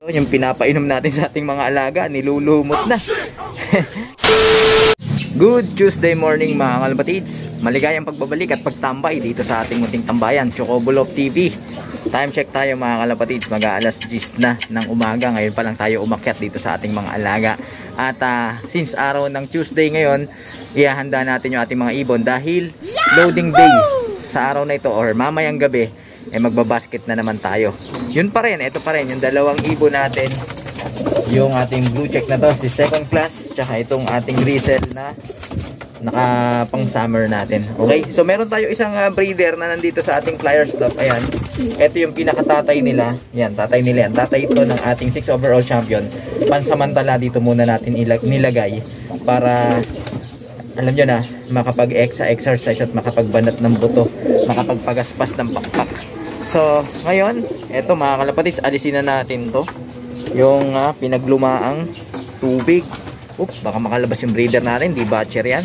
Yung pinapainom natin sa ating mga alaga, nilulumot na. Good Tuesday morning mga kalapatids. Maligayang pagbabalik at pagtambay dito sa ating munting tambayan, Chocobulov TV. Time check tayo mga kalapatids, mag-aalas 10 na ng umaga. Ngayon pa lang tayo umakyat dito sa ating mga alaga. At since araw ng Tuesday ngayon, ihahanda natin yung ating mga ibon dahil loading day sa araw na ito or mamayang gabi, magbabasket na naman tayo. Yun pa rin, ito pa rin yung dalawang ibon natin, yung ating blue check na to, si second class, tsaka itong ating grisel na naka pang summer natin. Okay, so meron tayo isang breeder na nandito sa ating Flyers Club. Ayan, ito yung pinakatatay nila. Yan, tatay nila yan. Tatay ito ng ating 6 overall champion. Pansamantala dito muna natin nilagay para alam nyo na, makapag-exercise at makapagbanat ng buto, makapagpagaspas ng pakpak. So, ngayon, eto mga kalapatids, alisin na natin to. Yung pinaglumaang tubig. Oops, baka makalabas yung breeder natin, di batcher yan.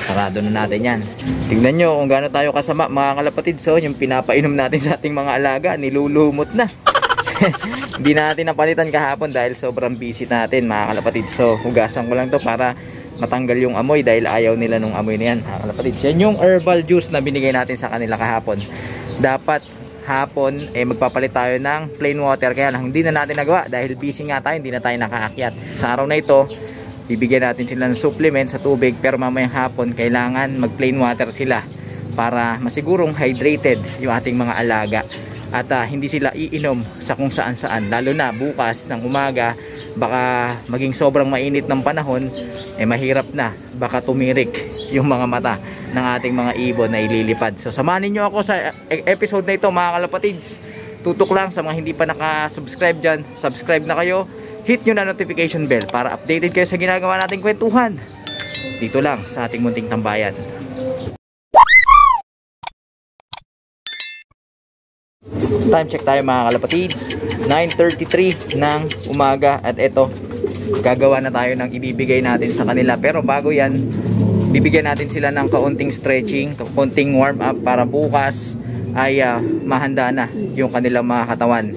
Sarado na natin yan. Tignan nyo kung gaano tayo kasama mga kalapatids. So, yung pinapainom natin sa ating mga alaga, nilulumot na. Hindi natin napalitan kahapon dahil sobrang busy natin mga kalapatids. So, hugasan ko lang to para matanggal yung amoy dahil ayaw nila nung amoy na yan mga kalapatids. Yan yung herbal juice na binigay natin sa kanila kahapon. Dapat hapon magpapalit tayo ng plain water, kaya lang hindi na natin nagawa dahil busy nga tayo, hindi na tayo nakaakyat. Sa araw na ito, bibigyan natin sila ng supplement sa tubig, pero mamayang hapon kailangan mag plain water sila para masigurong hydrated yung ating mga alaga at hindi sila iinom sa kung saan saan, lalo na bukas ng umaga. Baka maging sobrang mainit ng panahon, mahirap na, baka tumirik yung mga mata ng ating mga ibon na ililipad. So samahan niyo ako sa episode na ito mga kalapatids. Tutok lang sa mga hindi pa naka-subscribe dyan, subscribe na kayo, hit nyo na notification bell para updated kayo sa ginagawa nating kwentuhan dito lang sa ating munting tambayan. Time check tayo mga kalapatids, 9:33 ng umaga at eto, gagawa na tayo ng ibibigay natin sa kanila. Pero bago yan, bibigyan natin sila ng kaunting stretching, kaunting warm up para bukas ay mahanda na yung kanilang mga katawan.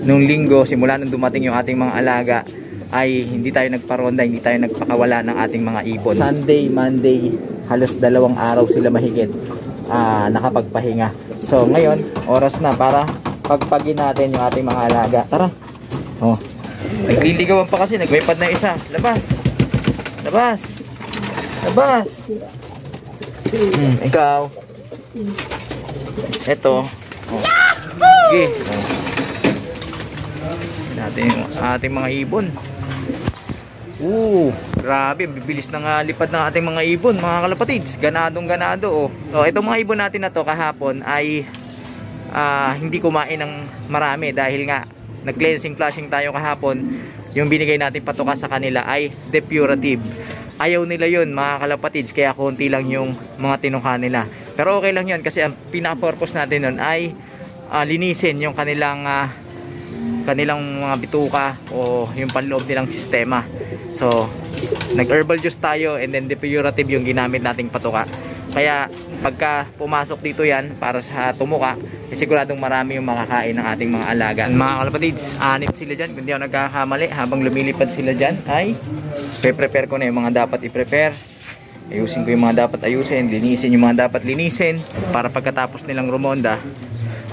Nung linggo, simula nung dumating yung ating mga alaga, ay hindi tayo nagparonda, hindi tayo nagpakawala ng ating mga ibon. Sunday, Monday, halos 2 araw sila mahigit nakapagpahinga. So ngayon, oras na para pagpagin natin yung ating mga alaga. Tara. Oh. Nagliligawan pa kasi, nagwepad na isa. Labas. Labas. Labas. Ikaw. Ito. Oh. Okay. Oh. Natin yung ating mga ibon. Grabe, bibilis na nga lipad ng ating mga ibon, mga kalapatids. Ganadong ganado, oh. So, itong mga ibon natin na to kahapon ay hindi kumain ng marami dahil nga nag-cleansing flushing tayo kahapon. Yung binigay natin patuka sa kanila ay depurative. Ayaw nila yun mga kalapatids, kaya konti lang yung mga tinuka nila. Pero okay lang yun kasi ang pinaka-purpose natin nun ay linisin yung kanilang mga bituka o yung panloob nilang sistema. So nag-herbal juice tayo and then depurative yung ginamit nating patuka. Kaya pagka pumasok dito yan para sa tumuka, siguradong marami yung makakain ng ating mga alaga. Mga kalapatids, 6 sila dyan, kung di ako nagkakamali. Habang lumilipad sila dyan ay prepare ko na yung mga dapat i-prepare. Ayusin ko yung mga dapat ayusin, linisin yung mga dapat linisin, para pagkatapos nilang rumonda,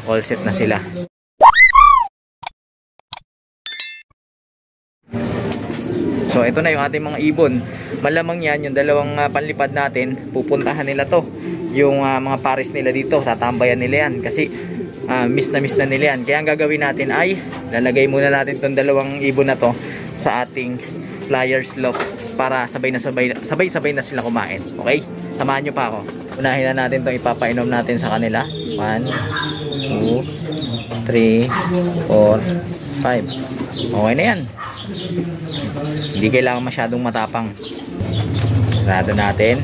all set na sila. So ito na yung ating mga ibon. Malamang yan, yung dalawang panlipad natin, pupuntahan nila to. Yung mga pares nila dito, tatambayan nila yan. Kasi miss na nila yan. Kaya ang gagawin natin ay, lalagay muna natin tong dalawang ibon na to sa ating Flyers loft para sabay na sila kumain. Okay? Samahan nyo pa ako. Unahin na natin itong ipapainom natin sa kanila. 1, 2, 3, 4, 5. Okay na yan. Hindi kailangan masyadong matapang. Sarado natin.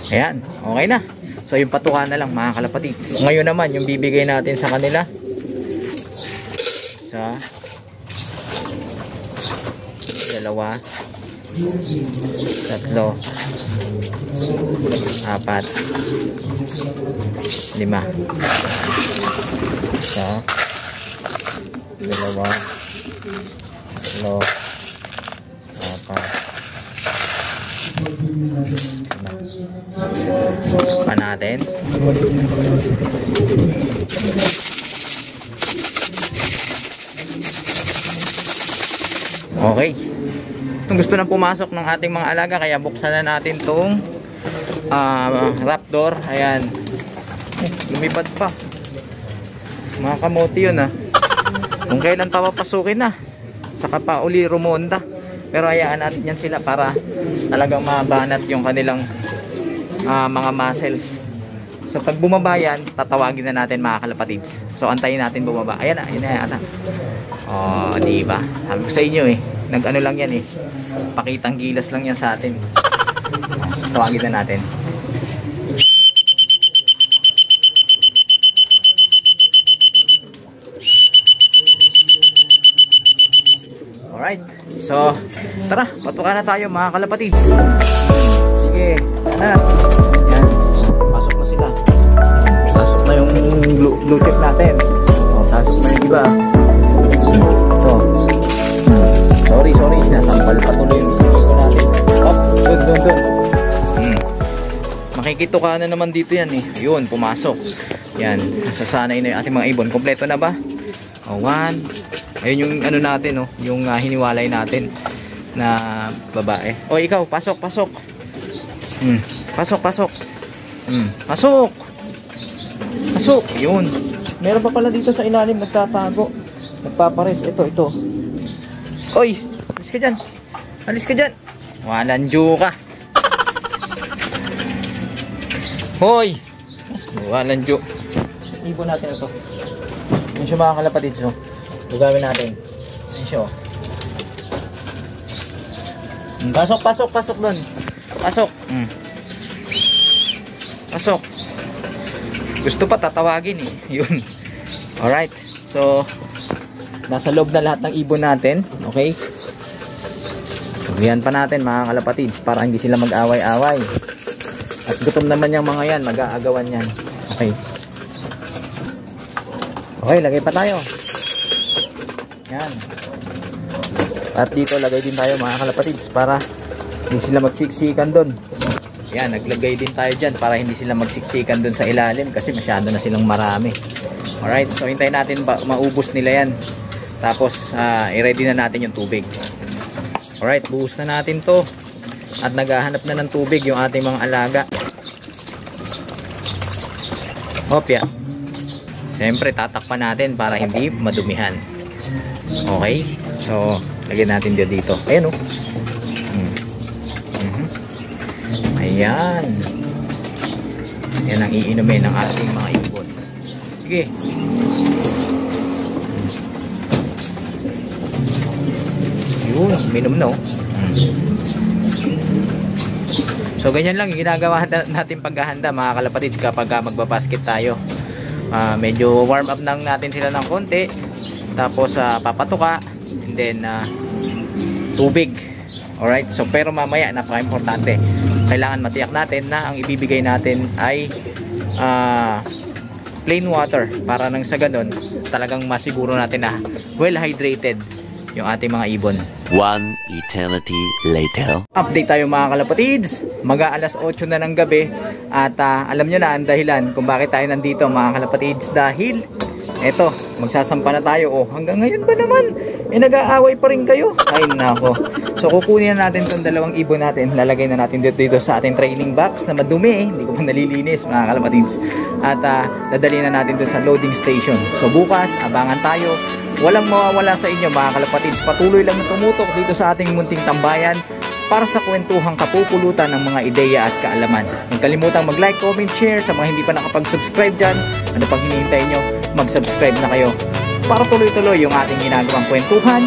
Ayan, okay na. So yung patuka na lang mga kalapatids. Ngayon naman yung bibigay natin sa kanila. Isa, dalawa, Tatlo. Apat. Lima. Isa. Dalawa. Tatlo. Apat. Pa natin. Okay. Itong gusto na pumasok ng ating mga alaga, kaya buksan na natin tong raptor. Ayan. Lumipad pa. Mga kamote yun kung kailan papapasukin na. Saka pa uli rumonda. Pero hayaan natin yan sila para talagang mabanat yung kanilang mga muscles. So pag bumaba yan, tatawagin na natin mga kalapatids. So antayin natin bumaba. Ayan na, ayan na. Oh, diba? Sabi ko sa inyo nag-ano lang yan pakitang gilas lang yan sa atin. Tawagin na natin. Alright. So, tara, patukan na tayo mga kalapatids. Sige, yan. Pasok na sila. Pasok na yung blue chip natin. Pasok na yung iba. Ito. Sorry, sinasampal patuloy yung sipin natin. Doon. Makikito ka na naman dito yan Yun, pumasok. Yan, sasanay na yung ating mga ibon. Kompleto na ba? One. Ayun yung ano natin yung hiniwalay natin na babae. Ikaw, pasok. Pasok. Yun. Meron pa pala dito sa ilalim nagtatago. Nagpapares. Ito. Oy, alis ka dyan. Walandiyo ka. Hoy. Walandiyo. Ibon natin ito. Yung siya mga kalapatids gagawin natin. Ayun siya Pasok doon. Pasok. Gusto pa tatawagin Yun. Alright. So, nasa loob na lahat ng ibon natin. Okay? Tugihan pa natin mga kalapatids para hindi sila mag-away-away. At gutom naman yung mga yan. Mag-aagawan yan. Okay. Okay, lagay pa tayo. Yan. At dito lagay din tayo mga kalapatids para hindi sila magsiksikan doon. Yan, naglagay din tayo dyan para hindi sila magsiksikan doon sa ilalim kasi masyado na silang marami. Alright, so hintayin natin maubos nila yan. Tapos i-ready na natin yung tubig. Alright, buhos na natin to. At naghahanap na ng tubig yung ating mga alaga. Hopya. Siyempre tatakpan natin para hindi madumihan. Okay, so lagyan natin dito. Ayan Ayan. Yan ang iinumin ng ating mga ibon. Sige. Yun, minom na So ganyan lang yung ginagawa natin paghahanda mga kalapatids kapag magbabasket tayo. Medyo warm up lang natin sila ng konti. Tapos papatuka and then tubig. Alright, so pero mamaya napaka-importante. Kailangan matiyak natin na ang ibibigay natin ay plain water para nang sa ganun talagang masiguro natin na well hydrated yung ating mga ibon. One eternity later. Update tayo mga kalapatids. Mag-aalas 8 na ng gabi at alam nyo na ang dahilan kung bakit tayo nandito mga kalapatids, dahil eto, magsasampa na tayo. Hanggang ngayon ba naman nag-aaway pa rin kayo? Ay nako. So kukunin na natin itong dalawang ibon natin, lalagay na natin dito sa ating training box na madumi, hindi ko pa nalilinis mga kalapatids, at dadali na natin doon sa loading station. So bukas abangan tayo. Walang mawawala sa inyo mga kalapatids. Patuloy lang na tumutok dito sa ating munting tambayan para sa kwentuhang kapupulutan ng mga ideya at kaalaman. Huwag kalimutang mag-like, comment, share. Sa mga hindi pa nakapag-subscribe dyan, ano pang hinihintay nyo, mag-subscribe na kayo para tuloy-tuloy yung ating ginagawang kwentuhan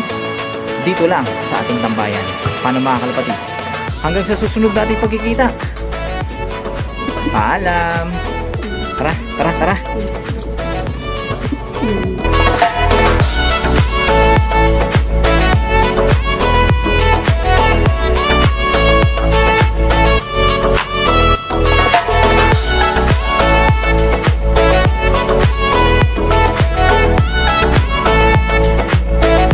dito lang sa ating tambayan. Paano mga kalapatids? Hanggang sa susunod nating pagkikita. Paalam. Tara.